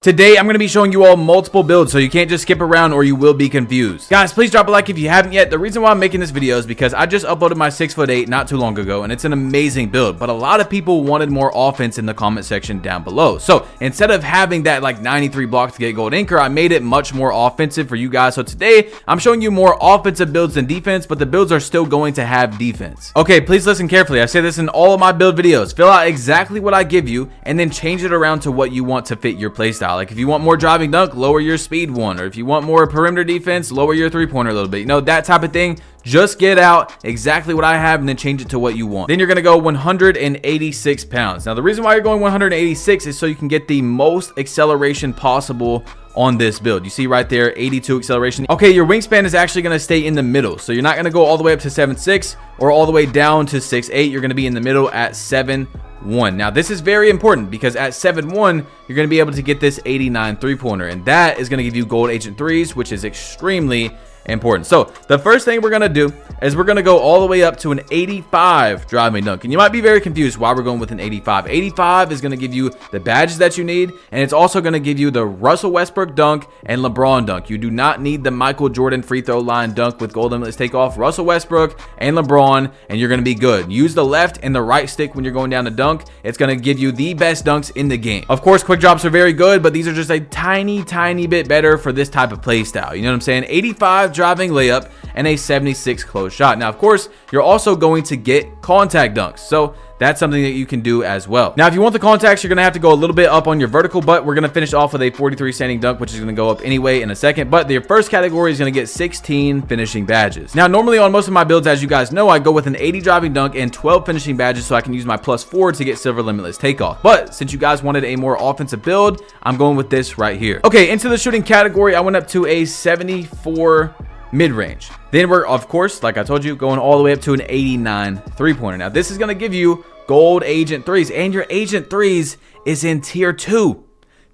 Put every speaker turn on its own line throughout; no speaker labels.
Today, I'm going to be showing you all multiple builds, so you can't just skip around or you will be confused. Guys, please drop a like if you haven't yet. The reason why I'm making this video is because I just uploaded my 6'8" not too long ago, and it's an amazing build, but a lot of people wanted more offense in the comment section down below. So instead of having that like 93 blocks to get gold anchor, I made it much more offensive for you guys. So today, I'm showing you more offensive builds than defense, but the builds are still going to have defense. Okay, please listen carefully. I say this in all of my build videos. Fill out exactly what I give you, and then change it around to what you want to fit your playstyle. Like if you want more driving dunk, lower your speed one, or if you want more perimeter defense, lower your three-pointer a little bit, you know, that type of thing. Just get out exactly what I have and then change it to what you want. Then you're gonna go 186 pounds. Now the reason why you're going 186 is so you can get the most acceleration possible on this build. You see right there, 82 acceleration. Okay, your wingspan is actually going to stay in the middle, so you're not going to go all the way up to 7'6" or all the way down to 6'8". You're going to be in the middle at 7'1". Now this is very important because at 7'1", you're going to be able to get this 89 three-pointer, and that is going to give you gold agent threes, which is extremely important. So the first thing we're gonna do is we're gonna go all the way up to an 85 driving dunk, and you might be very confused why we're going with an 85. 85 is gonna give you the badges that you need, and it's also gonna give you the Russell Westbrook dunk and LeBron dunk. You do not need the Michael Jordan free throw line dunk with gold limitless takeoff. Russell Westbrook and LeBron, and you're gonna be good. Use the left and the right stick when you're going down to dunk. It's gonna give you the best dunks in the game. Of course, quick drops are very good, but these are just a tiny bit better for this type of play style. You know what I'm saying? 85 driving layup and a 76 close shot. Now, of course, you're also going to get contact dunks, so that's something that you can do as well. Now, if you want the contacts, you're gonna have to go a little bit up on your vertical, but we're gonna finish off with a 43 standing dunk, which is gonna go up anyway in a second. But your first category is gonna get 16 finishing badges. Now, normally on most of my builds, as you guys know, I go with an 80 driving dunk and 12 finishing badges so I can use my +4 to get silver limitless takeoff. But since you guys wanted a more offensive build, I'm going with this right here. Okay, into the shooting category, I went up to a 74 mid-range. Then we're, of course, like I told you, going all the way up to an 89 three-pointer. Now this is going to give you gold agent threes, and your agent threes is in tier 2.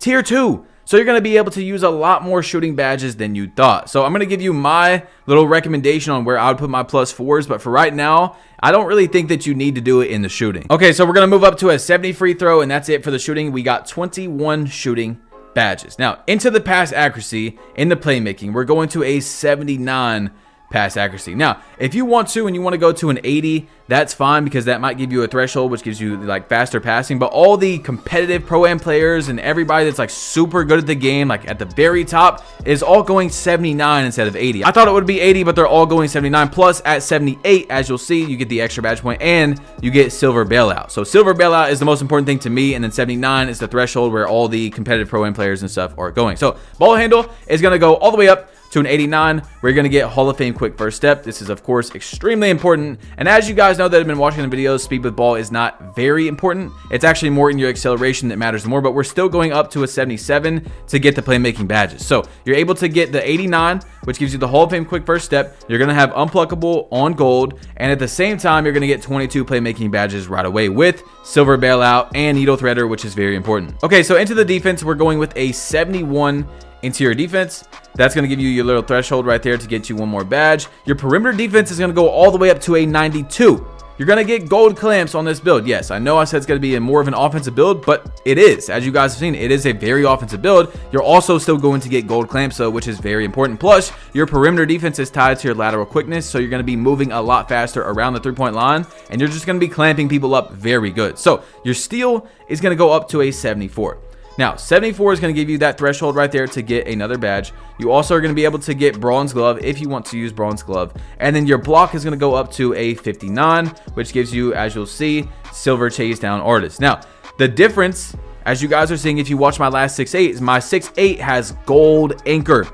So you're going to be able to use a lot more shooting badges than you thought. So I'm going to give you my little recommendation on where I would put my +4s, but for right now, I don't really think that you need to do it in the shooting. Okay, so we're going to move up to a 70 free throw, and that's it for the shooting. We got 21 shooting badges. Now, into the pass accuracy in the playmaking, we're going to a 79 pass accuracy. Now, if you want to and you want to go to an 80, that's fine because that might give you a threshold, which gives you like faster passing. But all the competitive pro-am players and everybody that's like super good at the game, like at the very top, is all going 79 instead of 80. I thought it would be 80, but they're all going 79. Plus, at 78, as you'll see, you get the extra badge point and you get silver bailout. So silver bailout is the most important thing to me, and then 79 is the threshold where all the competitive pro-am players and stuff are going. So ball handle is going to go all the way up to an 89, where you're going to get Hall of Fame quick first step. This is, of course, extremely important. And as you guys know that have been watching the videos, speed with ball is not very important. It's actually more in your acceleration that matters more, but we're still going up to a 77 to get the playmaking badges. So you're able to get the 89, which gives you the Hall of Fame quick first step. You're going to have unpluckable on gold, and at the same time, you're going to get 22 playmaking badges right away with silver bailout and needle threader, which is very important. Okay, so into the defense, we're going with a 71 interior defense. That's going to give you your little threshold right there to get you one more badge. Your perimeter defense is going to go all the way up to a 92. You're going to get gold clamps on this build. Yes, I know I said it's going to be a more of an offensive build, but it is. As you guys have seen, it is a very offensive build. You're also still going to get gold clamps, though, which is very important. Plus, your perimeter defense is tied to your lateral quickness, so you're going to be moving a lot faster around the three-point line, and you're just going to be clamping people up very good. So your steal is going to go up to a 74. Now, 74 is going to give you that threshold right there to get another badge. You also are going to be able to get bronze glove if you want to use bronze glove. And then your block is going to go up to a 59, which gives you, as you'll see, silver chase down artist. Now, the difference, as you guys are seeing if you watch my last 6'8", is my 6'8 has gold anchor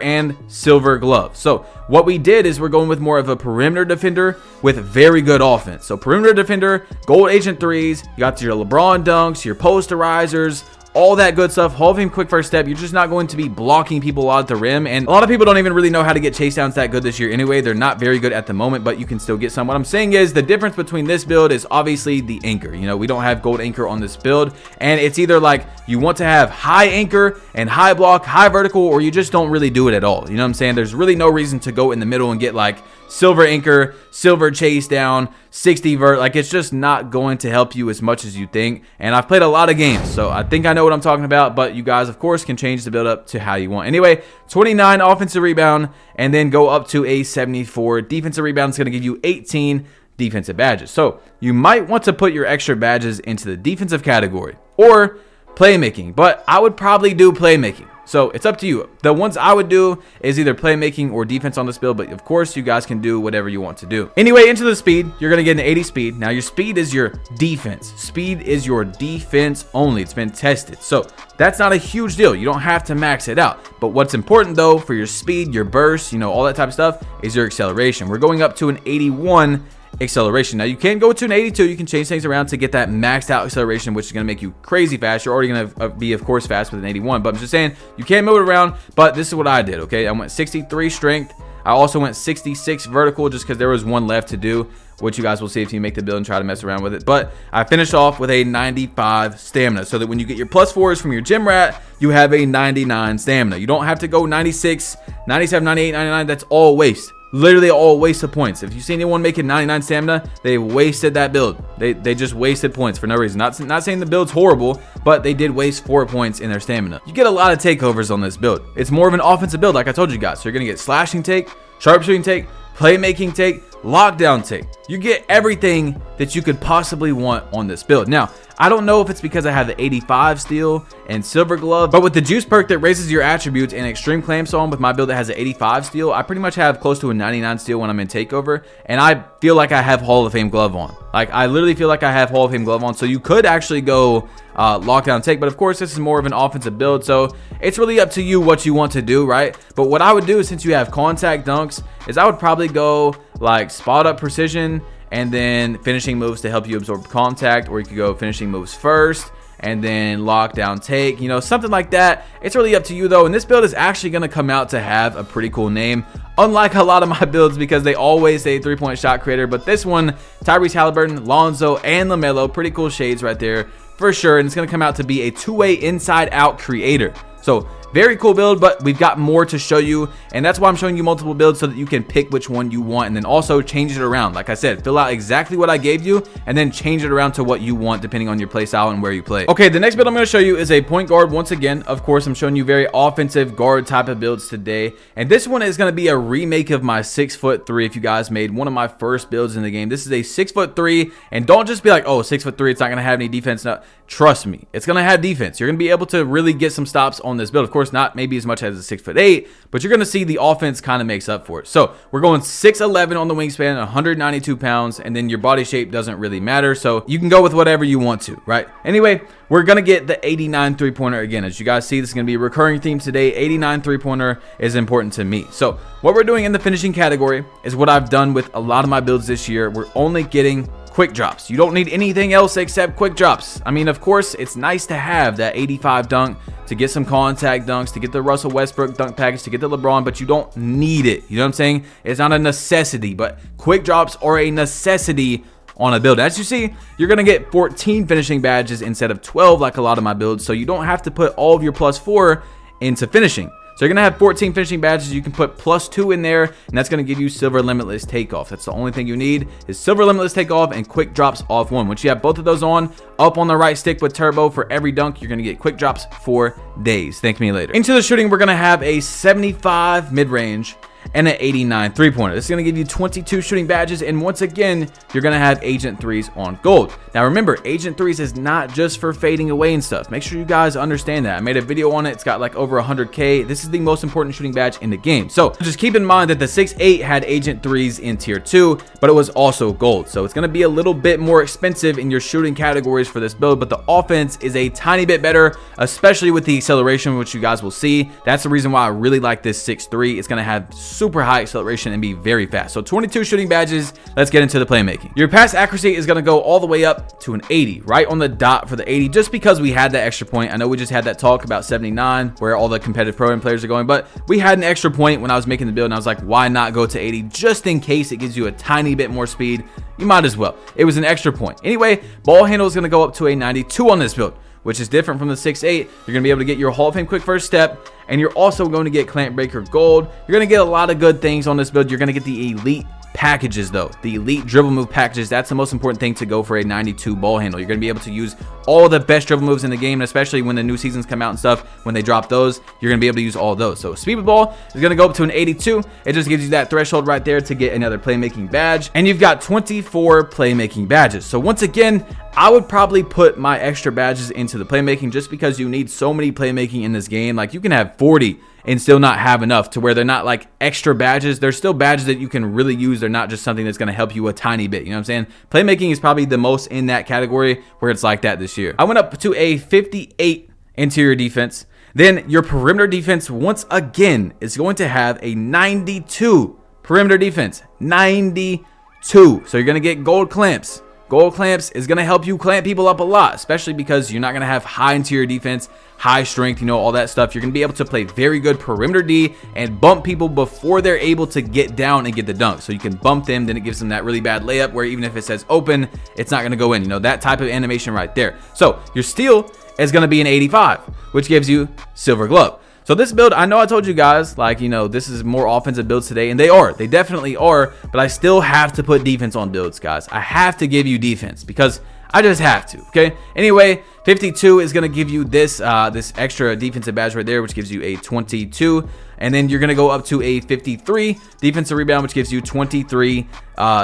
and silver glove. So what we did is we're going with more of a perimeter defender with very good offense. So perimeter defender, gold agent threes, you got your LeBron dunks, your posterizers, all that good stuff. Hall of Fame quick first step. You're just not going to be blocking people out at the rim, and a lot of people don't even really know how to get chase downs that good this year anyway. They're not very good at the moment, but you can still get some. What I'm saying is the difference between this build is obviously the anchor. You know, we don't have gold anchor on this build, and it's either like you want to have high anchor and high block, high vertical, or you just don't really do it at all. You know what I'm saying? There's really no reason to go in the middle and get like silver anchor, silver chase down, 60 vert. Like, it's just not going to help you as much as you think. And I've played a lot of games, so I think I know what I'm talking about. But you guys, of course, can change the build up to how you want. Anyway, 29 offensive rebound, and then go up to a 74 defensive rebound. It's going to give you 18 defensive badges. So you might want to put your extra badges into the defensive category or playmaking, but I would probably do playmaking. So it's up to you. The ones I would do is either playmaking or defense on this build, but of course you guys can do whatever you want to do. Anyway, into the speed, you're going to get an 80 speed. Now your speed is your defense. Speed is your defense only. It's been tested. So that's not a huge deal. You don't have to max it out. But what's important though for your speed, your burst, you know, all that type of stuff is your acceleration. We're going up to an 81 acceleration. Now you can go to an 82. You can change things around to get that maxed out acceleration, which is going to make you crazy fast. You're already going to be, of course, fast with an 81, but I'm just saying you can move it around. But this is what I did. Okay, I went 63 strength. I also went 66 vertical just because there was one left to do, which you guys will see if you make the build and try to mess around with it. But I finished off with a 95 stamina, so that when you get your +4s from your gym rat, you have a 99 stamina. You don't have to go 96, 97, 98, 99. That's all waste. Literally all waste of points. If you see anyone making 99 stamina, they wasted that build. They just wasted points for no reason. Not saying the build's horrible, but they did waste 4 points in their stamina. You get a lot of takeovers on this build. It's more of an offensive build, like I told you guys. So you're gonna get slashing take, sharpshooting take, playmaking take, lockdown take. You get everything that you could possibly want on this build. Now, I don't know if it's because I have the 85 steel and silver glove, but with the juice perk that raises your attributes and extreme clamps on with my build that has the 85 steel, I pretty much have close to a 99 steel when I'm in takeover, and I feel like I have Hall of Fame glove on. Like, I literally feel like I have Hall of Fame glove on. So you could actually go lockdown take, but of course this is more of an offensive build, so it's really up to you what you want to do, right? But what I would do is, since you have contact dunks, is I would probably go like spot up precision and then finishing moves to help you absorb contact, or you could go finishing moves first and then lockdown take, you know, something like that. It's really up to you though, and this build is actually going to come out to have a pretty cool name, unlike a lot of my builds because they always say 3-point shot creator. But this one, Tyrese Halliburton, Lonzo, and LaMelo, pretty cool shades right there for sure, and it's going to come out to be a two-way inside out creator. So very cool build, but we've got more to show you, and that's why I'm showing you multiple builds so that you can pick which one you want and then also change it around. Like I said, fill out exactly what I gave you and then change it around to what you want depending on your play style and where you play. Okay, the next build I'm going to show you is a point guard. Once again, of course, I'm showing you very offensive guard type of builds today, and this one is going to be a remake of my 6'3". If you guys made one of my first builds in the game, this is a 6'3", and don't just be like, oh, 6'3", it's not going to have any defense. No, trust me, it's going to have defense. You're going to be able to really get some stops on this build. Of course, not maybe as much as a 6'8", but you're going to see the offense kind of makes up for it. So we're going 6'11" on the wingspan, 192 pounds, and then your body shape doesn't really matter. So you can go with whatever you want to, right? Anyway, we're going to get the 89 3-pointer again. As you guys see, this is going to be a recurring theme today. 89 3-pointer is important to me. So what we're doing in the finishing category is what I've done with a lot of my builds this year. We're only getting quick drops. You don't need anything else except quick drops. I mean, of course, it's nice to have that 85 dunk, to get some contact dunks, to get the Russell Westbrook dunk package, to get the LeBron, but you don't need it. You know what I'm saying? It's not a necessity, but quick drops are a necessity on a build. As you see, you're going to get 14 finishing badges instead of 12 like a lot of my builds, so you don't have to put all of your +4 into finishing. So you're going to have 14 finishing badges. You can put +2 in there, and that's going to give you silver limitless takeoff. That's the only thing you need is silver limitless takeoff and quick drops off 1. Once you have both of those on, up on the right stick with turbo for every dunk, you're going to get quick drops for days. Thank me later. Into the shooting, we're going to have a 75 mid-range and an 89 3-pointer. This is going to give you 22 shooting badges, and once again, you're going to have Agent 3s on gold. Now remember, Agent 3s is not just for fading away and stuff. Make sure you guys understand that. I made a video on it. It's got like over 100K. This is the most important shooting badge in the game. So just keep in mind that the 6'8" had Agent 3s in tier 2, but it was also gold. So it's going to be a little bit more expensive in your shooting categories for this build, but the offense is a tiny bit better, especially with the acceleration, which you guys will see. That's the reason why I really like this 6'3". It's going to have super high acceleration and be very fast. So 22 shooting badges. Let's get into the playmaking. Your pass accuracy is going to go all the way up to an 80, right on the dot for the 80, just because we had that extra point. I know we just had that talk about 79 where all the competitive pro-am players are going, but we had an extra point when I was making the build, and I was like, why not go to 80 just in case it gives you a tiny bit more speed? You might as well. It was an extra point. Anyway, ball handle is going to go up to a 92 on this build, which is different from the 6'8". You're going to be able to get your Hall of Fame quick first step, and you're also going to get Clamp Breaker Gold. You're going to get a lot of good things on this build. You're going to get the Elite packages though. The elite dribble move packages, that's the most important thing to go for a 92 ball handle. You're going to be able to use all the best dribble moves in the game, and especially when the new seasons come out and stuff, when they drop those, you're going to be able to use all those. So speed with ball is going to go up to an 82. It just gives you that threshold right there to get another playmaking badge, and you've got 24 playmaking badges. So once again, I would probably put my extra badges into the playmaking just because you need so many playmaking in this game. Like, you can have 40 and still not have enough to where they're not like extra badges. They're still badges that you can really use. They're not just something that's going to help you a tiny bit. You know what I'm saying? Playmaking is probably the most in that category where it's like that this year. I went up to a 58 interior defense. Then your perimeter defense, once again, is going to have a 92 perimeter defense. 92. So you're going to get gold clamps. Gold clamps is going to help you clamp people up a lot, especially because you're not going to have high interior defense, high strength, you know, all that stuff. You're going to be able to play very good perimeter D and bump people before they're able to get down and get the dunk. So you can bump them, then it gives them that really bad layup where even if it says open, it's not going to go in. You know, that type of animation right there. So your steal is going to be an 85, which gives you silver glove. So this build, I know I told you guys, like, you know, this is more offensive builds today, and they definitely are, but I still have to put defense on builds, guys. I have to give you defense because I just have to, okay? Anyway, 52 is going to give you this this extra defensive badge right there, which gives you a 22, and then you're going to go up to a 53 defensive rebound, which gives you 23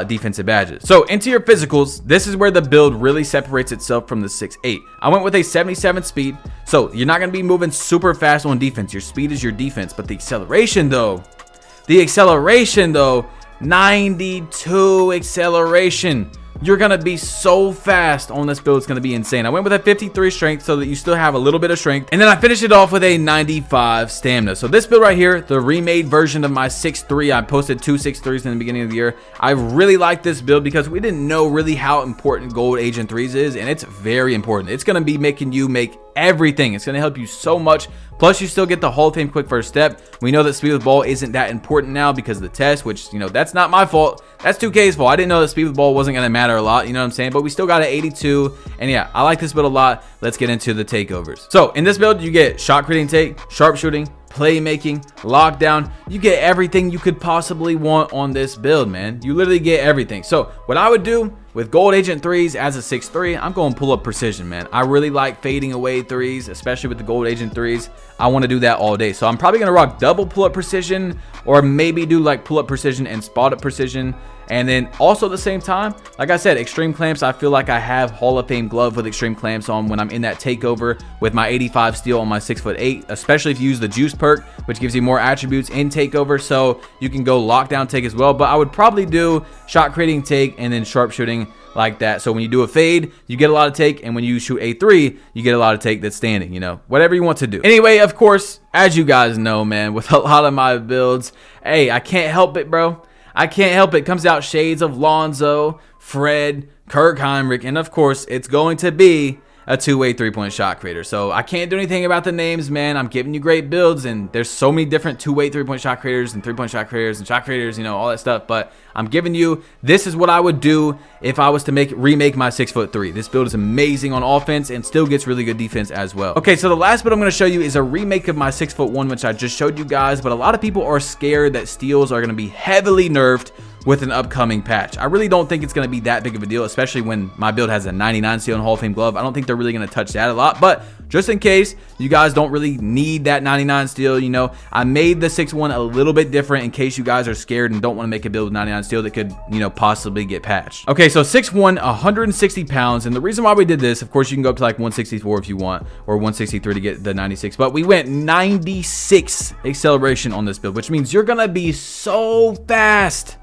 defensive badges. So into your physicals, this is where the build really separates itself from the 6'8". I went with a 77 speed, so you're not going to be moving super fast on defense. Your speed is your defense, but the acceleration though, 92 acceleration. You're going to be so fast on this build. It's going to be insane. I went with a 53 strength so that you still have a little bit of strength. And then I finished it off with a 95 stamina. So this build right here, the remade version of my 6'3", I posted 2 6'3s in the beginning of the year. I really like this build because we didn't know really how important Gold Agent 3s is. And it's very important. It's going to be making you make everything. It's going to help you so much. Plus, you still get the Hall of Fame quick first step. We know that speed with ball isn't that important now because of the test, which, you know, that's not my fault. That's 2K's fault. I didn't know that speed with ball wasn't going to matter a lot. You know what I'm saying? But we still got an 82. And yeah, I like this build a lot. Let's get into the takeovers. So in this build, you get shot creating take, sharpshooting, playmaking, lockdown. You get everything you could possibly want on this build, man. You literally get everything. So what I would do with Gold Agent 3s as a 6'3", I'm going pull up precision, man. I really like fading away 3s, especially with the Gold Agent 3s. I want to do that all day. So I'm probably going to rock double pull up precision, or maybe do like pull up precision and spot up precision. And then also at the same time, like I said, extreme clamps. I feel like I have Hall of Fame glove with extreme clamps on when I'm in that takeover with my 85 steal on my 6'8", especially if you use the juice perk, which gives you more attributes in takeover. So you can go lockdown take as well. But I would probably do shot creating take and then sharpshooting like that. So when you do a fade, you get a lot of take, and when you shoot a 3, you get a lot of take that's standing, you know, whatever you want to do. Anyway, of course, as you guys know, man, with a lot of my builds, hey, I can't help it, bro. I can't help it. Comes out shades of Lonzo, Fred, Kirk Hinrich, and of course, it's going to be a two-way three-point shot creator. So I can't do anything about the names, man. I'm giving you great builds, and there's so many different two-way three-point shot creators and three-point shot creators and shot creators, you know, all that stuff. But I'm giving you, this is what I would do if I was to remake my 6'3". This build is amazing on offense and still gets really good defense as well. Okay, so the last build I'm going to show you is a remake of my 6'1", which I just showed you guys. But a lot of people are scared that steals are going to be heavily nerfed with an upcoming patch. I really don't think it's going to be that big of a deal, especially when my build has a 99 steal and Hall of Fame glove. I don't think they're really going to touch that a lot, but just in case you guys don't really need that 99 steal, you know, I made the 6'1" a little bit different in case you guys are scared and don't want to make a build with 99 steal that could, you know, possibly get patched. Okay, so 6'1", 160 pounds, and the reason why we did this, of course, you can go up to like 164 if you want, or 163 to get the 96, but we went 96 acceleration on this build, which means you're going to be so fast,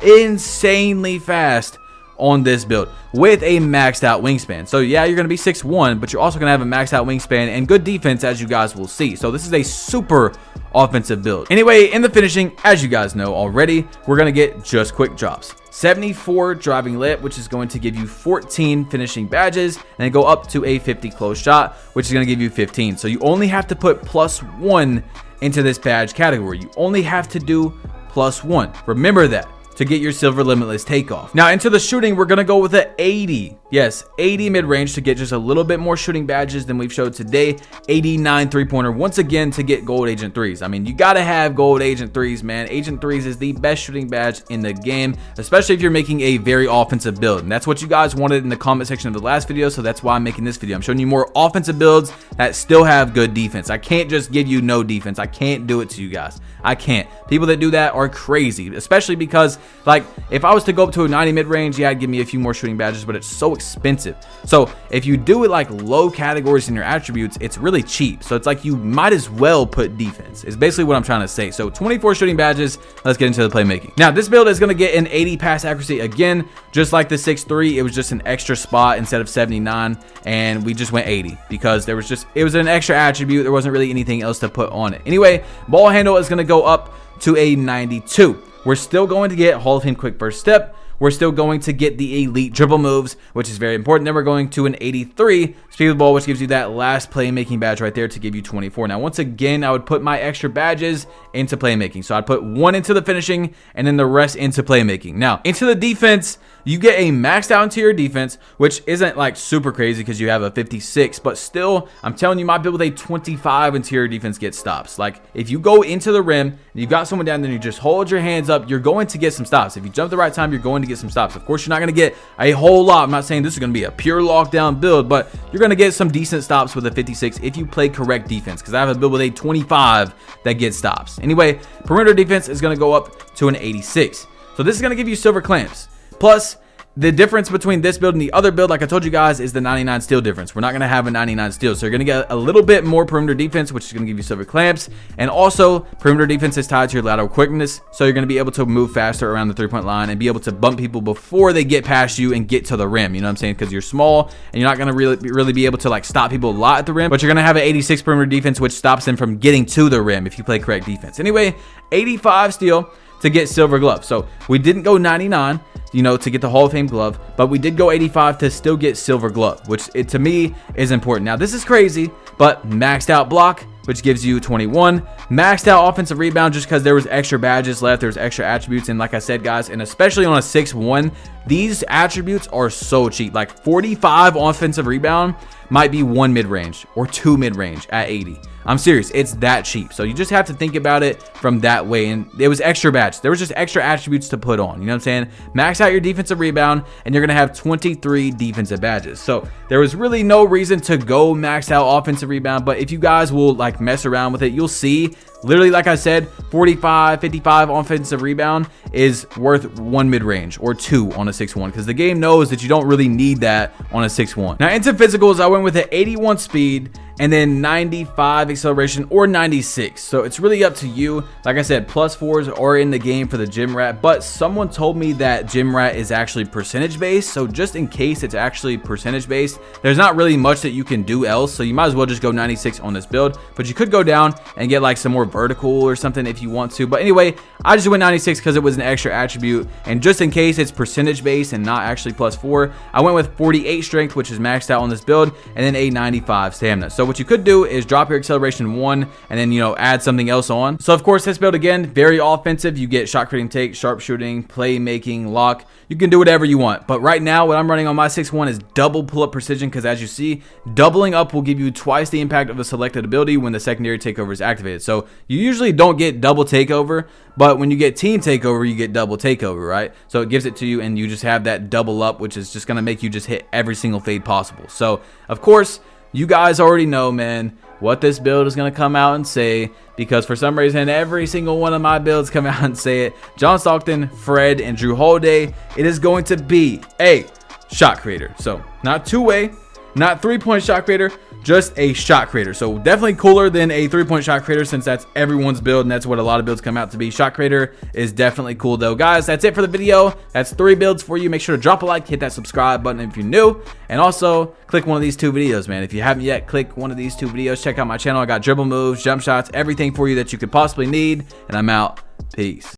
insanely fast on this build with a maxed out wingspan. So yeah, you're going to be 6'1", but you're also going to have a maxed out wingspan and good defense, as you guys will see. So this is a super offensive build. Anyway, in the finishing, as you guys know already, we're going to get just quick drops. 74 driving layup, which is going to give you 14 finishing badges, and then go up to a 50 close shot, which is going to give you 15. So you only have to put +1 into this badge category. You only have to do +1. Remember that. to get your silver limitless takeoff. Now into the shooting, we're gonna go with an 80. Yes, 80 mid-range to get just a little bit more shooting badges than we've showed today. 89 three-pointer once again to get gold agent 3s. I mean, you gotta have gold agent 3s, man. Agent 3s is the best shooting badge in the game, especially if you're making a very offensive build. And that's what you guys wanted in the comment section of the last video, so that's why I'm making this video. I'm showing you more offensive builds that still have good defense. I can't just give you no defense. I can't do it to you guys. I can't. People that do that are crazy, especially because, like, if I was to go up to a 90 mid-range, yeah, I'd give me a few more shooting badges, but it's so expensive. So if you do it like low categories in your attributes, it's really cheap. So it's like you might as well put defense, is basically what I'm trying to say. So 24 shooting badges. Let's get into the playmaking. Now this build is going to get an 80 pass accuracy again, just like the 6'3". It was just an extra spot instead of 79, and we just went 80 because it was an extra attribute. There wasn't really anything else to put on it. Anyway, ball handle is going to go up to a 92. We're still going to get Hall of Fame quick first step. We're still going to get the elite dribble moves, which is very important. Then we're going to an 83 speed of the ball, which gives you that last playmaking badge right there to give you 24. Now, once again, I would put my extra badges into playmaking. So I'd put one into the finishing and then the rest into playmaking. Now, into the defense, you get a maxed out interior defense, which isn't like super crazy because you have a 56, but still, I'm telling you, my build with a 25 interior defense gets stops. Like, if you go into the rim and you've got someone down there and you just hold your hands up, you're going to get some stops. If you jump the right time, you're going to get some stops. Of course, you're not going to get a whole lot. I'm not saying this is going to be a pure lockdown build, but you're going to get some decent stops with a 56 if you play correct defense, because I have a build with a 25 that gets stops. Anyway, perimeter defense is going to go up to an 86. So this is going to give you silver clamps. Plus, the difference between this build and the other build, like I told you guys, is the 99 steal difference. We're not going to have a 99 steal, so you're going to get a little bit more perimeter defense, which is going to give you silver clamps. And also, perimeter defense is tied to your lateral quickness, so you're going to be able to move faster around the three-point line and be able to bump people before they get past you and get to the rim. You know what I'm saying? Because you're small and you're not going to really be able to like stop people a lot at the rim, but you're going to have an 86 perimeter defense, which stops them from getting to the rim if you play correct defense. Anyway, 85 steal to get silver glove. So we didn't go 99, you know, to get the Hall of Fame glove, but we did go 85 to still get silver glove, which to me is important. Now this is crazy, but maxed out block, which gives you 21, maxed out offensive rebound, just because there was extra badges left, there's extra attributes, and like I said, guys, and especially on a 6'1", these attributes are so cheap. Like 45 offensive rebound might be 1 mid-range or 2 mid-range at 80. I'm serious, it's that cheap. So you just have to think about it from that way. And it was extra badge. There was just extra attributes to put on. You know what I'm saying? Max out your defensive rebound, and you're gonna have 23 defensive badges. So there was really no reason to go max out offensive rebound. But if you guys will like mess around with it, you'll see. Literally, like I said, 45, 55 offensive rebound is worth 1 mid-range or 2 on a 6'1", because the game knows that you don't really need that on a 6'1". Now into physicals, I went with an 81 speed and then 95 acceleration or 96. So it's really up to you. Like I said, +4s are in the game for the gym rat, but someone told me that gym rat is actually percentage based. So just in case it's actually percentage based, there's not really much that you can do else. So you might as well just go 96 on this build, but you could go down and get like some more vertical or something if you want to. But anyway, I just went 96 because it was an extra attribute, and just in case it's percentage based and not actually +4, I went with 48 strength, which is maxed out on this build, and then a 95 stamina. So what you could do is drop your acceleration 1 and then, you know, add something else on. So of course this build, again, very offensive. You get shot creating take, sharpshooting, playmaking, lock. You can do whatever you want, but right now what I'm running on my 6'1" is double pull-up precision, because as you see, doubling up will give you twice the impact of a selected ability when the secondary takeover is activated. So you usually don't get double takeover, but when you get team takeover, you get double takeover, right? So it gives it to you, and you just have that double up, which is just going to make you just hit every single fade possible. So of course, you guys already know, man, what this build is going to come out and say, because for some reason every single one of my builds come out and say it. John Stockton, Fred, and Jrue Holiday, it is going to be a shot creator. So not two-way, not three-point shot creator, just a shot creator. So definitely cooler than a three-point shot creator, since that's everyone's build and that's what a lot of builds come out to be. Shot creator is definitely cool though. Guys, that's it for the video. That's 3 builds for you. Make sure to drop a like, hit that subscribe button if you're new, and also click one of these 2 videos, man. If you haven't yet, click one of these 2 videos. Check out my channel. I got dribble moves, jump shots, everything for you that you could possibly need, and I'm out. Peace.